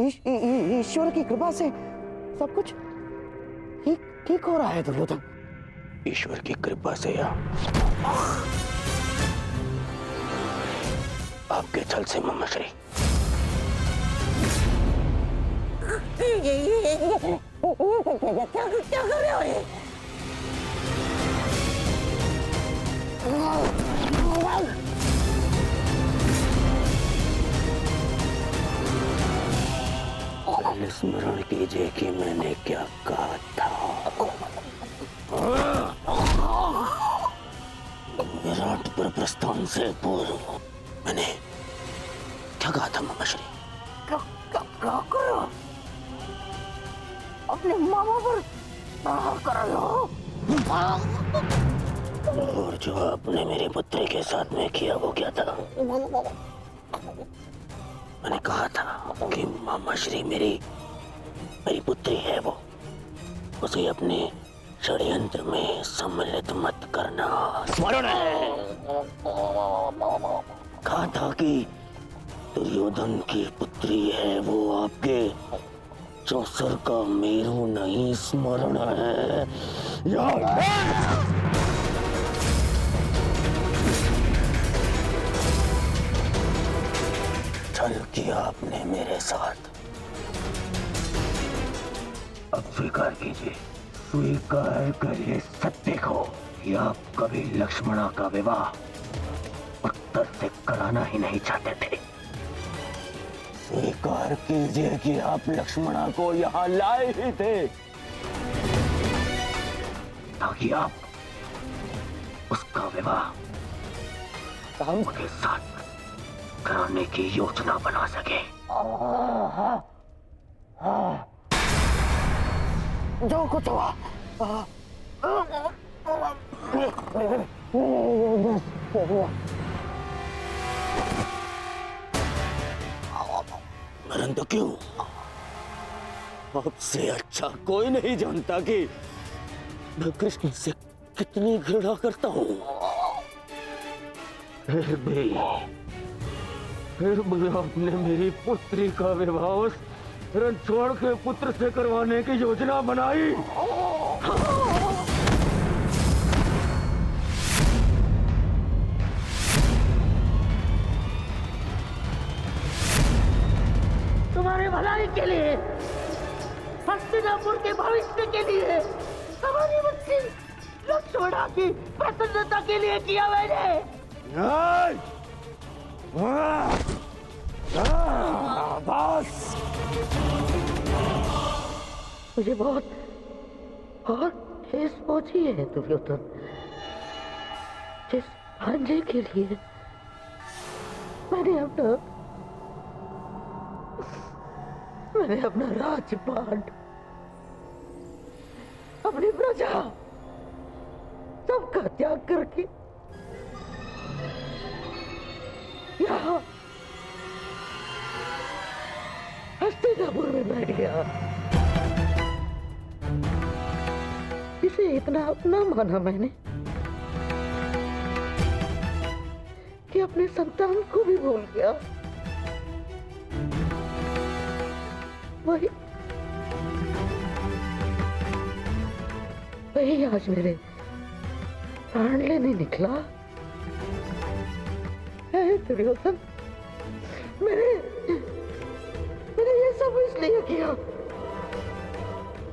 ईश्वर की कृपा से सब कुछ ठीक ठीक हो रहा है दुर्योधन। ईश्वर की कृपा से या आपके छल से मम्मश्री? क्या कर रहे हो ये? पहले स्मरण कीजिए कि मैंने क्या कहा था। विराट पर प्रस्थान से पूर्व मैंने क्या कहा था मम्मश्री? क्या करो? अपने मामा पर प्रहार कर रहे हो? और जो आपने मेरे पुत्री के साथ में किया वो क्या था? मैंने कहा था कि मम्मश्री मेरी पुत्री है, वो उसे अपने षड्यंत्र में सम्मिलित मत करना। स्मरण है? कहा था कि दुर्योधन की पुत्री है वो, आपके चौसर का मेरू नहीं। स्मरण है? छल किया आपने मेरे साथ। अब स्वीकार कीजिए, स्वीकार करिए सत्य को कि आप कभी लक्ष्मणा का विवाह उत्तर से कराना ही नहीं चाहते थे। स्वीकार कीजिए कि आप लक्ष्मणा को यहाँ लाए ही थे ताकि आप उसका विवाह राम के साथ कराने की योजना बना सके। जो कुछ हुआ परंतु क्यों? आपसे अच्छा कोई नहीं जानता कि मैं कृष्ण से कितनी घृणा करता हूं। फिर भी आपने मेरी पुत्री का विवाह उस रणछोड़ के पुत्र से करवाने की योजना बनाई। तुम्हारे भलाई के लिए, हस्तिनापुर के भविष्य के लिए, हमारी बच्ची लक्ष्मणा की प्रसन्नता के लिए किया मैंने। बस मुझे बहुत ठेस पहुंची है दुर्योधन। जिस भांजे के लिए मैंने अपना राजपाट, अपनी प्रजा सबका त्याग करके यहाँ हस्तिनापुर में बैठ गया, इसे इतना अपना माना मैंने कि अपने संतान को भी भूल गया। वही आज मेरे प्राण लेने निकला है दुर्योधन। मैंने ये सब इसलिए किया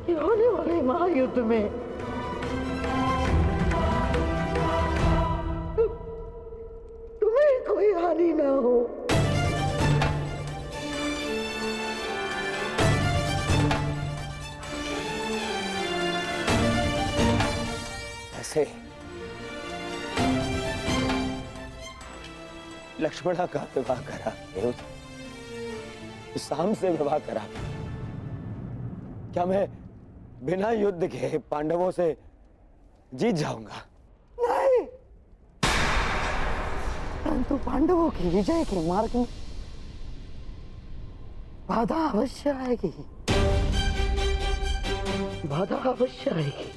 कि होने वाले महायुद्ध में तुम्हें कोई हानि ना हो। ऐसे लक्ष्मणा का विवाह करा, शाम से विवाह करा, क्या मैं बिना युद्ध के पांडवों से जीत जाऊंगा? नहीं, परंतु पांडवों की विजय के मार्ग में बाधा अवश्य आएगी, बाधा अवश्य आएगी।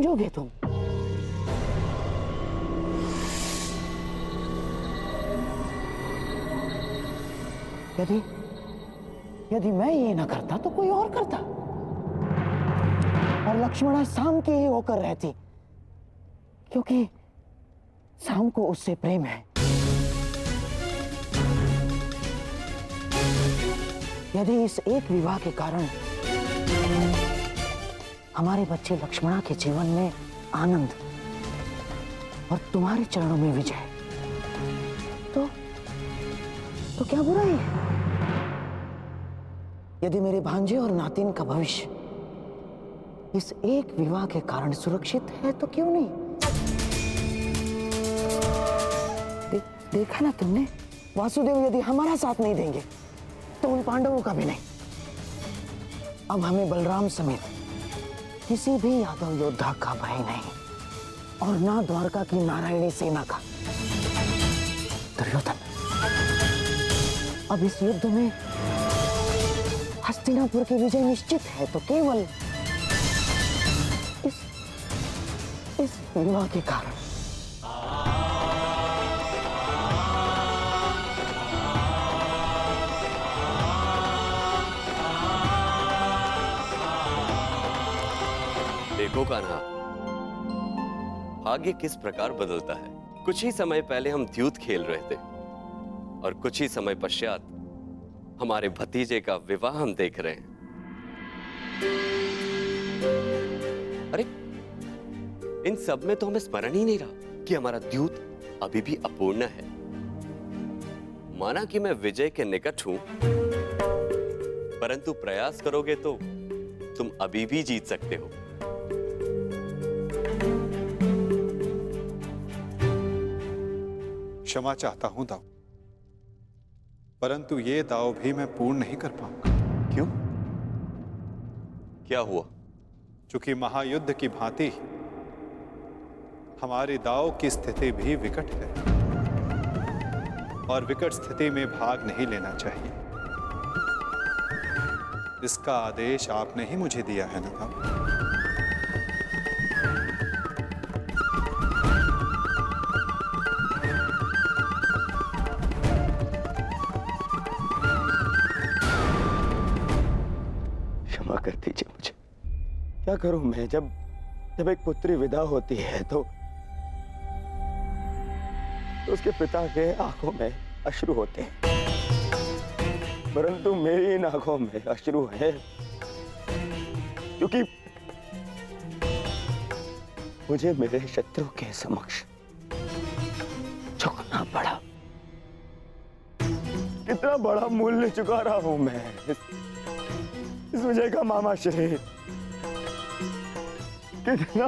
समझोगे तुम? यदि यदि मैं ये ना करता तो कोई और करता, और लक्ष्मणा शाम की ही होकर रहती, क्योंकि शाम को उससे प्रेम है। यदि इस एक विवाह के कारण हमारे बच्चे लक्ष्मणा के जीवन में आनंद और तुम्हारे चरणों में विजय, तो क्या बुराई है? यदि मेरे भांजे और नातिन का भविष्य इस एक विवाह के कारण सुरक्षित है तो क्यों नहीं? देखा ना तुमने, वासुदेव यदि हमारा साथ नहीं देंगे तो उन पांडवों का भी नहीं। अब हमें बलराम समेत किसी भी यादव योद्धा का भय नहीं, और ना द्वारका की नारायणी सेना का। दुर्योधन, अब इस युद्ध में हस्तिनापुर की विजय निश्चित है तो केवल इस विवाह के कारण। देखो कान्हा, भाग्य किस प्रकार बदलता है। कुछ ही समय पहले हम द्यूत खेल रहे थे और कुछ ही समय पश्चात हमारे भतीजे का विवाह हम देख रहे हैं। अरे इन सब में तो हमें स्मरण ही नहीं रहा कि हमारा द्यूत अभी भी अपूर्ण है। माना कि मैं विजय के निकट हूं, परंतु प्रयास करोगे तो तुम अभी भी जीत सकते हो। क्षमा चाहता हूं दाऊ, परंतु ये दाव भी मैं पूर्ण नहीं कर पाऊंगा। क्यों? क्या हुआ? चूंकि महायुद्ध की भांति हमारे दाव की स्थिति भी विकट है, और विकट स्थिति में भाग नहीं लेना चाहिए। इसका आदेश आपने ही मुझे दिया है ना दाऊ? कर दीजिए मुझे। क्या करूं मैं? जब एक पुत्री विदा होती है तो उसके पिता के आंखों में अश्रु होते हैं, परंतु मेरी इन आंखों में अश्रु है क्योंकि मुझे मेरे शत्रु के समक्ष झुकना पड़ा। कितना बड़ा मूल्य चुका रहा हूं मैं इस विजय का, मामा श्री। कितना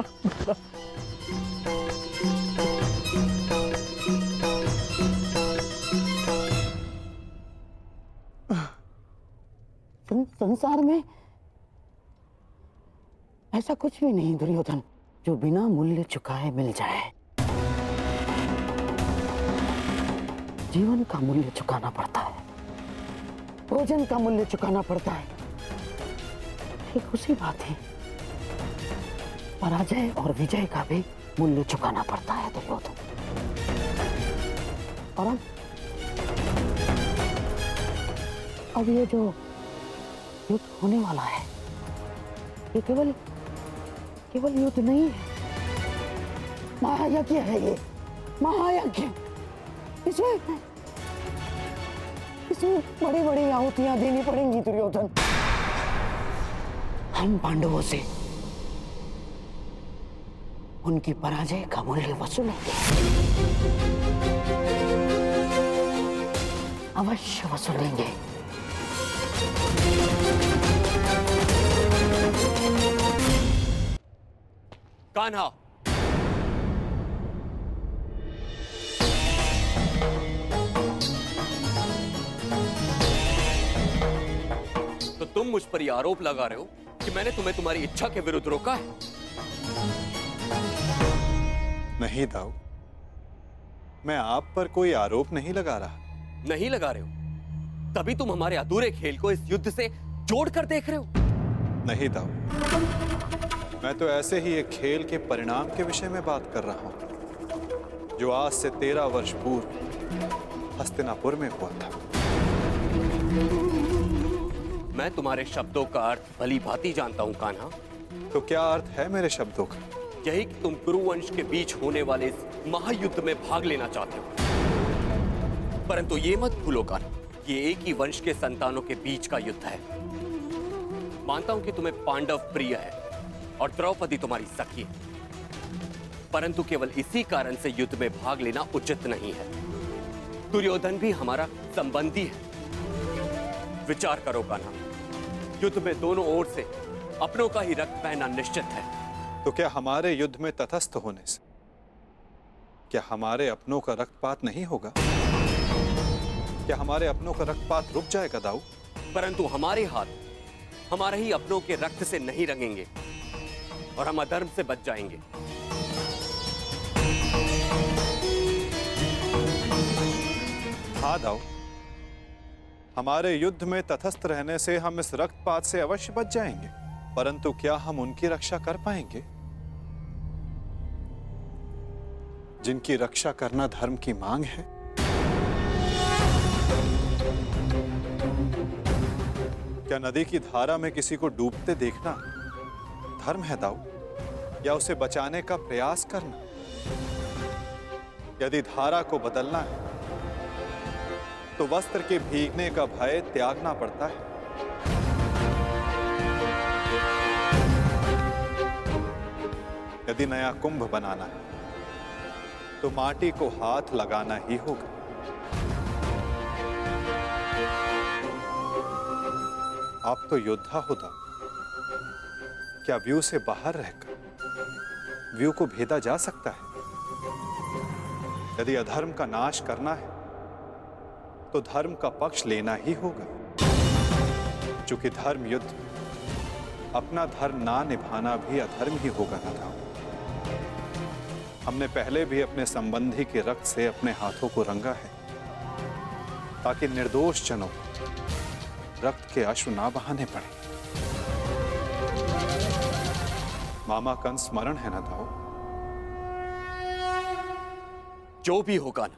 संसार में ऐसा कुछ भी नहीं दुर्योधन जो बिना मूल्य चुकाए मिल जाए। जीवन का मूल्य चुकाना पड़ता है, भोजन का मूल्य चुकाना पड़ता है। ठीक उसी बात है, पराजय और विजय का भी मूल्य चुकाना पड़ता है दुर्योधन। और अब ये जो युद्ध होने वाला है, ये केवल युद्ध नहीं है, महायज्ञ है। ये महायज्ञ, इसमें बड़ी बड़ी आहुतियां देनी पड़ेंगी दुर्योधन। हम पांडवों से उनकी पराजय का मूल्य वसूलेंगे, अवश्य वसूलेंगे। कान्हा, तो तुम मुझ पर यह आरोप लगा रहे हो कि मैंने तुम्हें तुम्हारी इच्छा के विरुद्ध रोका है? नहीं दाऊ, मैं आप पर कोई आरोप नहीं लगा रहा। नहीं लगा रहे हो, तभी तुम हमारे अधूरे खेल को इस युद्ध से जोड़कर देख रहे हो। नहीं दाऊ, मैं तो ऐसे ही एक खेल के परिणाम के विषय में बात कर रहा हूं, जो आज से 13 वर्ष पूर्व हस्तिनापुर में हुआ था। मैं तुम्हारे शब्दों का अर्थ भली भांति जानता हूं कान्हा। तो क्या अर्थ है मेरे शब्दों का? यही कि तुम कुरुवंश के बीच होने वाले इस महायुद्ध में भाग लेना चाहते हो। परंतु ये मत भूलो कान्हा, ये एक ही वंश के संतानों के बीच का युद्ध है। मानता हूं कि तुम्हें पांडव प्रिय है और द्रौपदी तुम्हारी सखी है, परंतु केवल इसी कारण से युद्ध में भाग लेना उचित नहीं है। दुर्योधन भी हमारा संबंधी है। विचार करो कान्हा, युद्ध में दोनों ओर से अपनों का ही रक्त बहना निश्चित है। तो क्या हमारे युद्ध में तटस्थ होने से क्या हमारे अपनों का रक्तपात नहीं होगा? क्या हमारे अपनों का रक्तपात रुक जाएगा दाऊ? परंतु हमारे हाथ हमारे ही अपनों के रक्त से नहीं रंगेंगे और हम अधर्म से बच जाएंगे। हाँ दाऊ, हमारे युद्ध में तटस्थ रहने से हम इस रक्तपात से अवश्य बच जाएंगे, परंतु क्या हम उनकी रक्षा कर पाएंगे जिनकी रक्षा करना धर्म की मांग है? क्या नदी की धारा में किसी को डूबते देखना धर्म है दाऊ, या उसे बचाने का प्रयास करना? यदि धारा को बदलना है तो वस्त्र के भीगने का भय त्यागना पड़ता है। यदि नया कुंभ बनाना है तो माटी को हाथ लगाना ही होगा। आप तो योद्धा हो दाऊ, क्या व्यू से बाहर रहकर व्यू को भेदा जा सकता है? यदि अधर्म का नाश करना है तो धर्म का पक्ष लेना ही होगा, क्योंकि धर्म युद्ध अपना धर्म ना निभाना भी अधर्म ही होगा ना दाऊ। हमने पहले भी अपने संबंधी के रक्त से अपने हाथों को रंगा है, ताकि निर्दोष जनों रक्त के अश्रु ना बहाने पड़े। मामा कंस स्मरण है ना दाऊ? जो भी होगा ना,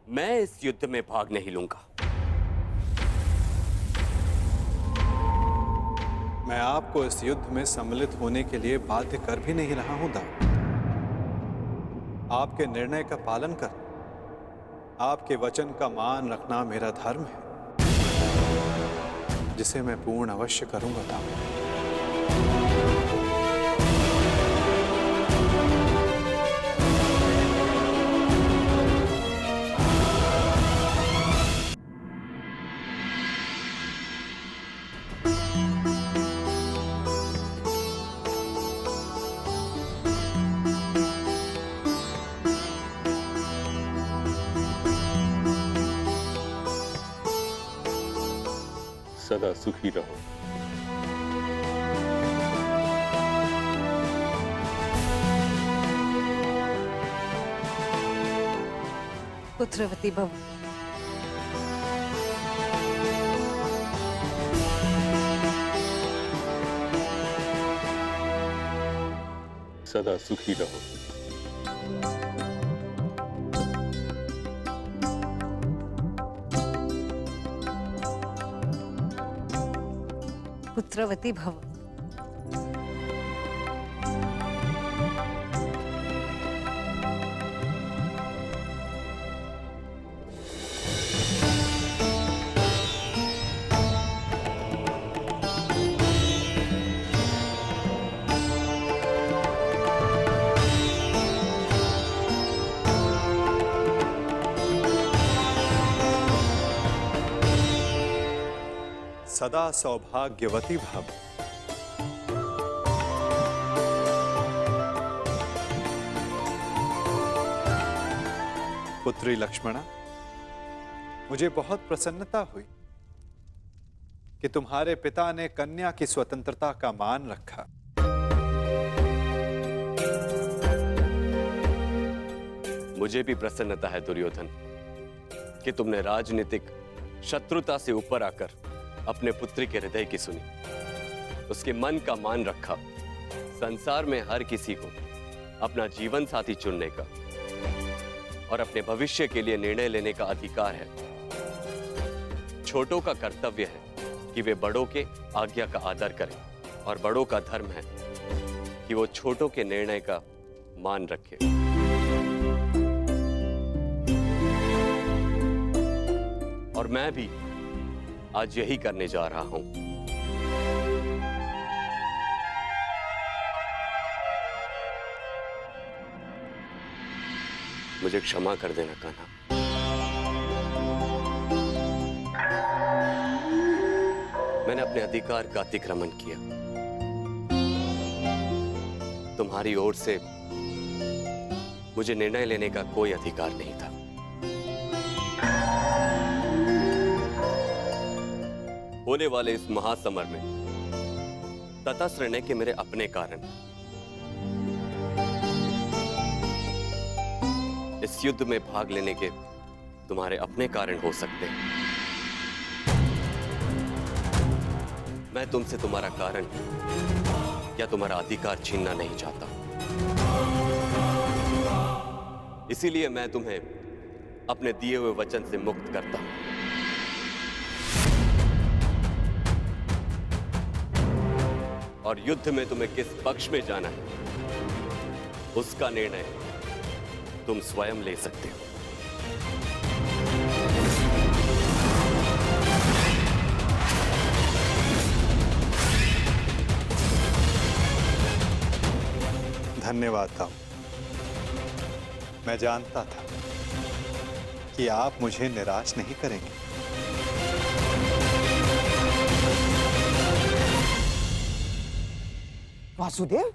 मैं इस युद्ध में भाग नहीं लूंगा। मैं आपको इस युद्ध में सम्मिलित होने के लिए बाध्य कर भी नहीं रहा हूं दाऊ। आपके निर्णय का पालन कर, आपके वचन का मान रखना मेरा धर्म है, जिसे मैं पूर्ण अवश्य करूंगा दाऊ। सदा सुखी रहो। पुत्रवती भव। सदा सुखी रहो। पुत्रवती भव। सदा सौभाग्यवती भव। पुत्री लक्ष्मणा, मुझे बहुत प्रसन्नता हुई कि तुम्हारे पिता ने कन्या की स्वतंत्रता का मान रखा। मुझे भी प्रसन्नता है दुर्योधन कि तुमने राजनीतिक शत्रुता से ऊपर आकर अपने पुत्री के हृदय की सुनी, उसके मन का मान रखा, संसार में हर किसी को अपना जीवन साथी चुनने का और अपने भविष्य के लिए निर्णय लेने का अधिकार है। छोटों का कर्तव्य है कि वे बड़ों के आज्ञा का आदर करें और बड़ों का धर्म है कि वो छोटों के निर्णय का मान रखें। और मैं भी आज यही करने जा रहा हूं। मुझे क्षमा कर देना कान्हा। मैंने अपने अधिकार का अतिक्रमण किया। तुम्हारी ओर से मुझे निर्णय लेने का कोई अधिकार नहीं था। होने वाले इस महासमर में तटस्थ रहने के मेरे अपने कारण, इस युद्ध में भाग लेने के तुम्हारे अपने कारण हो सकते हैं। मैं तुमसे तुम्हारा कारण या तुम्हारा अधिकार छीनना नहीं चाहता। इसीलिए मैं तुम्हें अपने दिए हुए वचन से मुक्त करता हूं। और युद्ध में तुम्हें किस पक्ष में जाना है, उसका निर्णय तुम स्वयं ले सकते हो। धन्यवाद था। मैं जानता था कि आप मुझे निराश नहीं करेंगे। वासुदेव,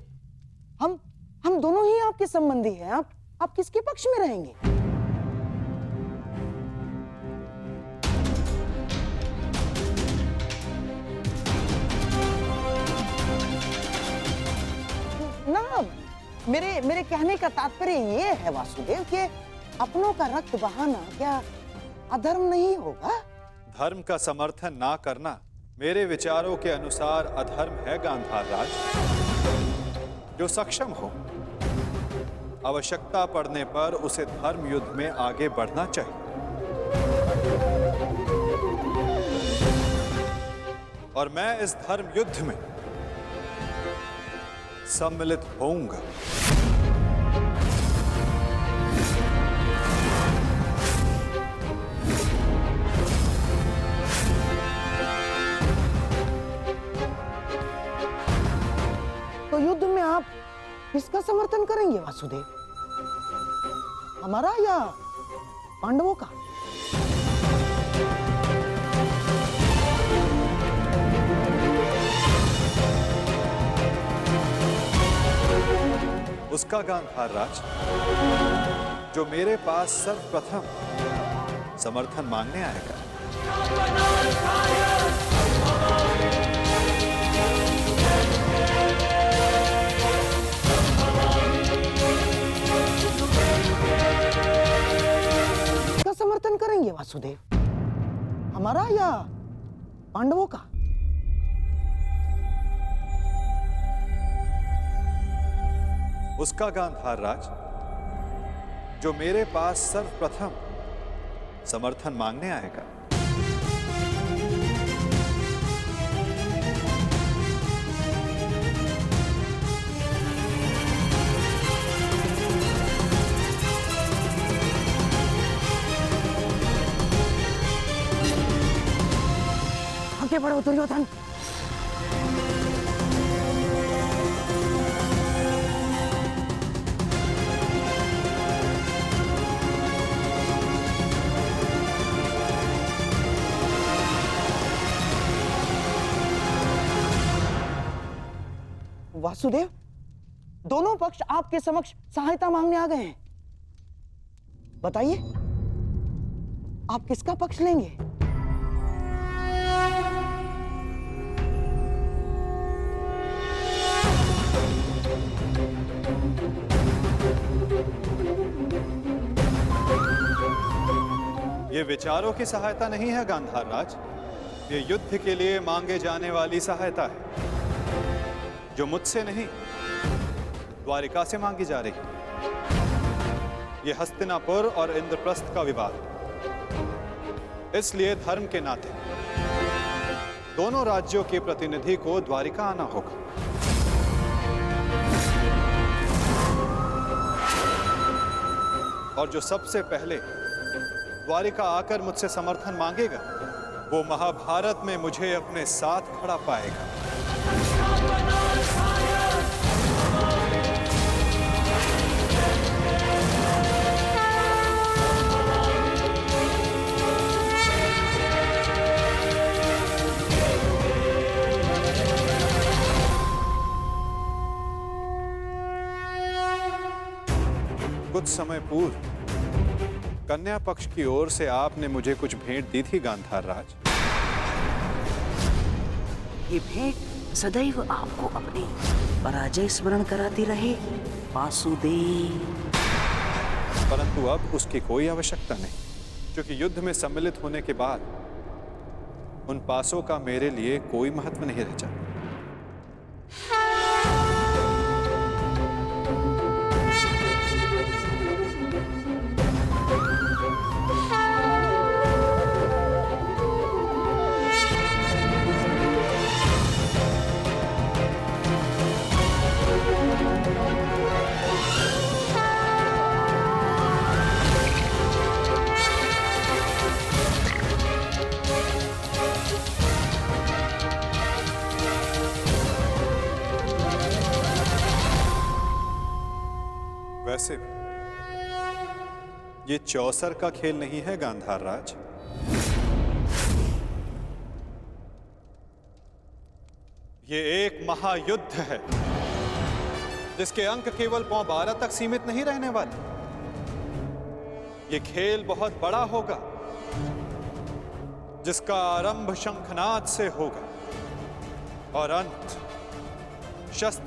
हम दोनों ही आपके संबंधी हैं। आप किसके पक्ष में रहेंगे? ना, मेरे कहने का तात्पर्य ये है वासुदेव कि अपनों का रक्त बहाना क्या अधर्म नहीं होगा? धर्म का समर्थन ना करना मेरे विचारों के अनुसार अधर्म है गांधार राज। जो सक्षम हो, आवश्यकता पड़ने पर उसे धर्म युद्ध में आगे बढ़ना चाहिए। और मैं इस धर्म युद्ध में सम्मिलित होऊंगा। तो युद्ध में आप किसका समर्थन करेंगे वासुदेव? हमारा या पांडवों का? उसका गांधार राज जो मेरे पास सर्वप्रथम समर्थन मांगने आएगा। किसका समर्थन करेंगे वासुदेव? हमारा या पांडवों का? उसका गांधार राज जो मेरे पास सर्वप्रथम समर्थन मांगने आएगा। आगे बढ़ो दुर्योधन। वासुदेव, दोनों पक्ष आपके समक्ष सहायता मांगने आ गए हैं। बताइए, आप किसका पक्ष लेंगे? ये विचारों की सहायता नहीं है गांधार राज, ये युद्ध के लिए मांगे जाने वाली सहायता है, जो मुझसे नहीं द्वारिका से मांगी जा रही है। यह हस्तिनापुर और इंद्रप्रस्थ का विवाद, इसलिए धर्म के नाते दोनों राज्यों के प्रतिनिधि को द्वारिका आना होगा। और जो सबसे पहले द्वारिका आकर मुझसे समर्थन मांगेगा, वो महाभारत में मुझे अपने साथ खड़ा पाएगा। कुछ समय पूर्व कन्या पक्ष की ओर से आपने मुझे कुछ भेंट दी थी गांधार राज। ये भेंट सदैव आपको अपनी पराजय स्मरण कराती रहे वासुदेव। परंतु अब उसकी कोई आवश्यकता नहीं, क्योंकि युद्ध में सम्मिलित होने के बाद उन पासों का मेरे लिए कोई महत्व नहीं रह जाता। वैसे भी ये चौसर का खेल नहीं है गांधार राज। ये एक महायुद्ध है, जिसके अंक केवल पौ 12 तक सीमित नहीं रहने वाले। ये खेल बहुत बड़ा होगा, जिसका आरंभ शंखनाद से होगा और अंत शस्त्र